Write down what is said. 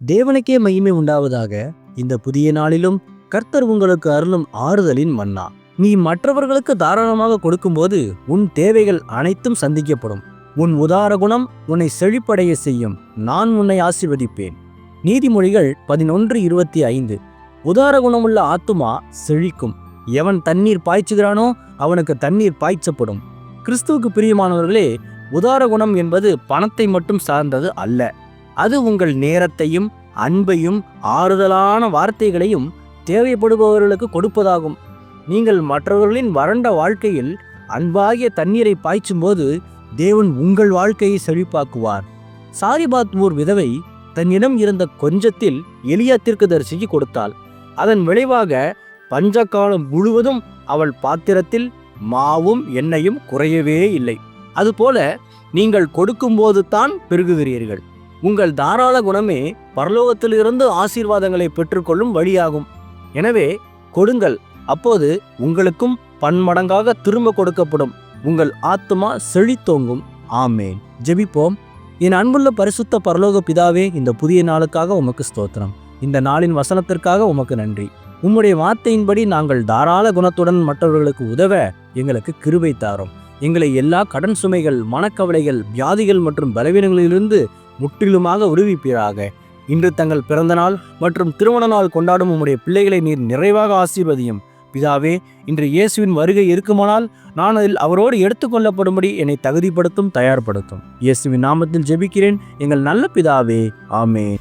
தேவனுக்கே மகிமை உண்டாவதாக. இந்த புதிய நாளிலும் கர்த்தர் உங்களுக்கு அருளும் ஆறுதலின் மன்னா. நீ மற்றவர்களுக்கு தாராளமாக கொடுக்கும்போது உன் தேவைகள் அனைத்தும் சந்திக்கப்படும். உன் உதார குணம் உன்னை செழிப்படைய செய்யும். நான் உன்னை ஆசீர்வதிப்பேன். நீதிமொழிகள் 11:25. உதார குணமுள்ள ஆத்துமா செழிக்கும். எவன் தண்ணீர் பாய்ச்சுகிறானோ அவனுக்கு தண்ணீர் பாய்ச்சப்படும். கிறிஸ்துவுக்கு பிரியமானவர்களே, உதார குணம் என்பது பணத்தை மட்டும் சார்ந்தது அல்ல. அது உங்கள் நேரத்தையும் அன்பையும் ஆறுதலான வார்த்தைகளையும் தேவைப்படுபவர்களுக்கு கொடுப்பதாகும். நீங்கள் மற்றவர்களின் வறண்ட வாழ்க்கையில் அன்பாகிய தண்ணீரை பாய்ச்சும்போது தேவன் உங்கள் வாழ்க்கையை செழிப்பாக்குவார். சாரிபாத் ஊர் விதவை தன்னிடம் இருந்த கொஞ்சத்தில் எலியா தீர்க்கதரிசிக்கு கொடுத்தாள். அதன் விளைவாக பஞ்சகாலம் முழுவதும் அவள் பாத்திரத்தில் மாவும் எண்ணெயும் குறையவே இல்லை. அதுபோல நீங்கள் கொடுக்கும்போது தான் பெருகுகிறீர்கள். உங்கள் தாராள குணமே பரலோகத்திலிருந்து ஆசீர்வாதங்களை பெற்றுக்கொள்ளும் வழியாகும். எனவே கொடுங்கள், அப்போது உங்களுக்கும் பன்மடங்காக திரும்ப கொடுக்கப்படும். உங்கள் ஆத்துமா செழித்தோங்கும். ஆமேன். ஜெபிப்போம். என் அன்புள்ள பரிசுத்த பரலோக பிதாவே, இந்த புதிய நாளுக்காக உமக்கு ஸ்தோத்திரம். இந்த நாளின் வசனத்திற்காக உமக்கு நன்றி. உம்முடைய வார்த்தையின்படி நாங்கள் தாராள குணத்துடன் மற்றவர்களுக்கு உதவ எங்களுக்கு கிருபை தாரும். எங்களை எல்லா கடன் சுமைகள், மனக்கவலைகள், வியாதிகள் மற்றும் பலவீனங்களிலிருந்து முற்றிலுமாக விடுவிப்பீராக. இன்று தங்கள் பிறந்த நாள் மற்றும் திருமண நாள் கொண்டாடும் உம்முடைய பிள்ளைகளை நீர் நிறைவாக ஆசீர்வதியும். பிதாவே, இன்று இயேசுவின் வருகை இருக்குமானால் நான் அதில் அவரோடு எடுத்துக்கொள்ளப்படும்படி என்னை தகுதிப்படுத்தும், தயார்படுத்தும். இயேசுவின் நாமத்தில் ஜெபிக்கிறேன் எங்கள் நல்ல பிதாவே. ஆமென்.